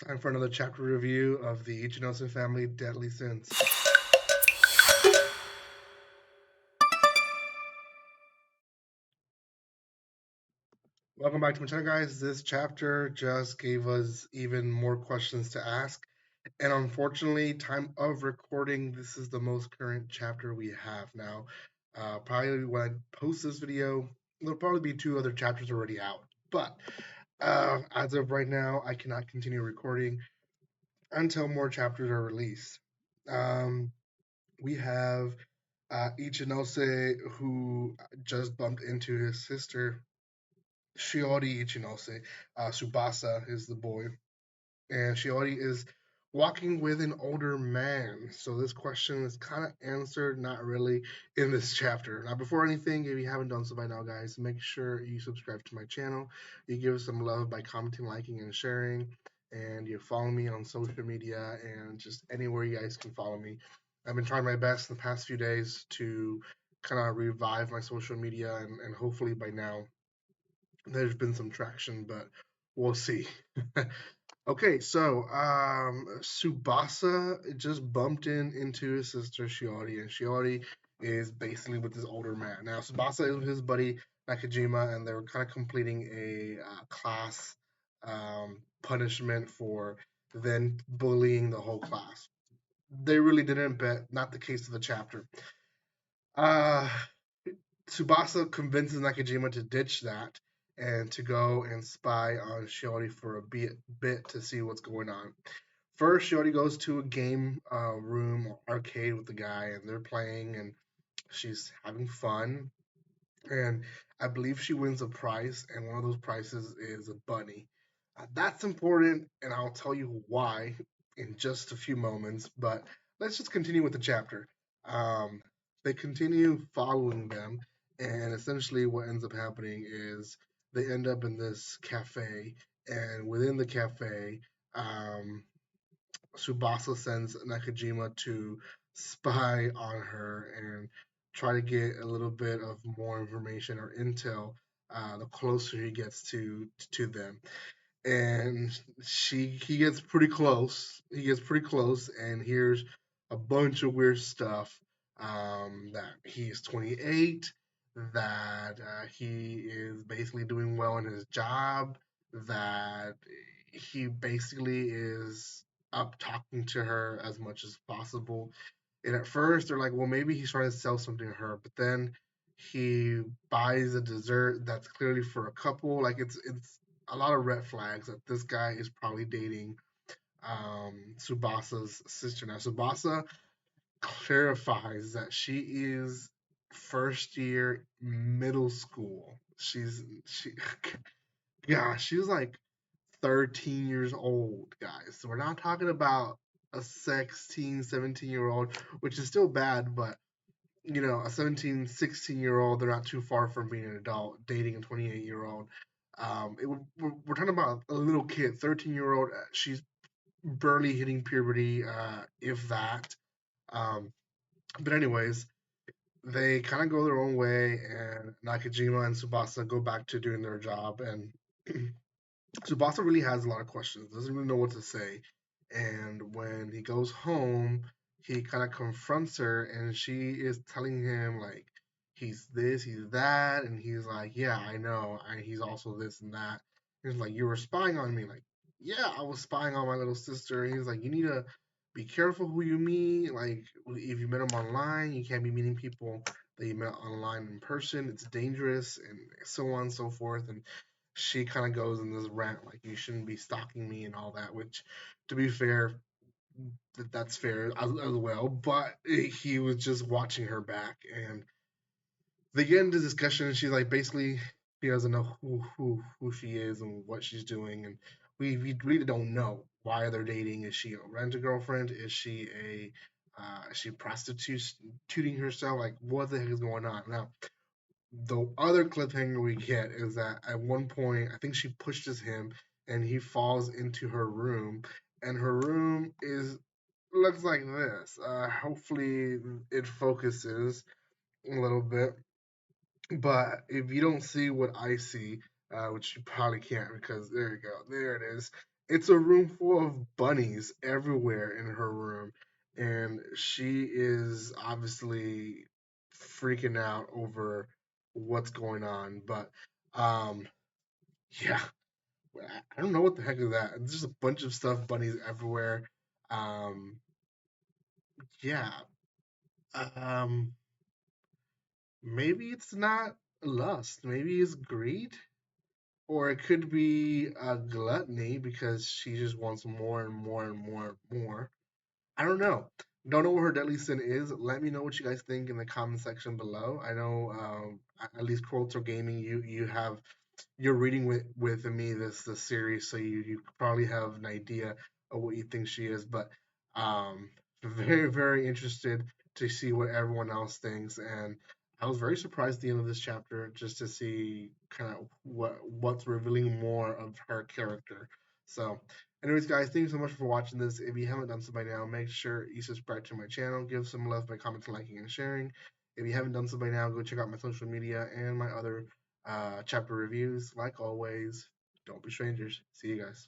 Time for another chapter review of the Ichinose family Deadly Sins. Welcome back to my channel, guys. This chapter just gave us even more questions to ask. And unfortunately, time of recording, this is the most current chapter we have now. Probably when I post this video, there'll probably be two other chapters already out. But as of right now, I cannot continue recording until more chapters are released. Um, we have Ichinose, who just bumped into his sister, Shiori Ichinose. Subasa is the boy, and Shiori is walking with an older man. So this question is kind of answered, not really, in this chapter. Now, before anything, if you haven't done so by now, guys, make sure you subscribe to my channel. You give us some love by commenting, liking, and sharing. And you follow me on social media and just anywhere you guys can follow me. I've been trying my best in the past few days to kind of revive my social media, and hopefully by now there's been some traction, but we'll see. Okay, so Subasa just bumped into his sister Shiori, and Shiori is basically with this older man. Now, Subasa is with his buddy Nakajima, and they were kind of completing a class punishment for then bullying the whole class. They really didn't, but not the case of the chapter. Uh, Tsubasa convinces Nakajima to ditch that and to go and spy on Shiori for a bit to see what's going on. First, Shiori goes to a game room or arcade with the guy, and they're playing, and she's having fun. And I believe she wins a prize, and one of those prizes is a bunny. That's important, and I'll tell you why in just a few moments. But let's just continue with the chapter. Um, they continue following them, and essentially, what ends up happening is they end up in this cafe, and within the cafe, um, Tsubasa sends Nakajima to spy on her and try to get a little bit of more information or intel the closer he gets to them. And he gets pretty close. He gets pretty close and hears a bunch of weird stuff. That he is 28, that he is basically doing well in his job, that he basically is up talking to her as much as possible. And at first, they're like, well, maybe he's trying to sell something to her, but then he buys a dessert that's clearly for a couple. Like it's a lot of red flags that this guy is probably dating Subasa's sister. Now, Subasa clarifies that she is first year middle school. Yeah, she's like 13 years old, guys. So we're not talking about a 16, 17-year old, which is still bad, but a 17, 16-year old, they're not too far from being an adult, dating a 28-year-old. We're talking about a little kid, 13-year-old. She's barely hitting puberty, if that. Um, but anyways, they kind of go their own way, and Nakajima and Subasa go back to doing their job, and Tsubasa really has a lot of questions, doesn't really know what to say. And when he goes home, he kind of confronts her, and she is telling him, like, he's this, he's that. And he's like, yeah, I know. He's also this and that. He's like, you were spying on me. Like, yeah, I was spying on my little sister. And he's like, you need to be careful who you meet. Like, if you met him online, you can't be meeting people that you met online in person. It's dangerous, and so on and so forth. And she kind of goes in this rant like you shouldn't be stalking me and all that, which to be fair, that's fair as well, but he was just watching her back, and they get into discussion, and she's like, basically she doesn't know who she is and what she's doing, and we really don't know why they're dating. Is she a rent a girlfriend? Is she a is she prostituting herself? Like, what the heck is going on now? The other cliffhanger we get is that at one point, I think she pushes him and he falls into her room, and her room is looks like this. Hopefully, it focuses a little bit, but if you don't see what I see, which you probably can't because there you go, there it is. it's a room full of bunnies everywhere in her room, and she is obviously freaking out over what's going on. But um, yeah, I don't know what the heck is that. There's just a bunch of stuffed bunnies everywhere. Um, yeah, um, maybe it's not lust. Maybe it's greed. Or it could be a gluttony because she just wants more and more and more and more. I don't know. Don't know what her deadly sin is. Let me know what you guys think in the comment section below. I know at least Culture Gaming, you have you're reading with me this series, so you probably have an idea of what you think she is. But um, very interested to see what everyone else thinks, and I was very surprised at the end of this chapter just to see kind of what's revealing more of her character. So, anyways, guys, thank you so much for watching this. If you haven't done so by now, make sure you subscribe to my channel, give some love by commenting, liking, and sharing. If you haven't done so by now, go check out my social media and my other chapter reviews. Like always, don't be strangers. See you guys.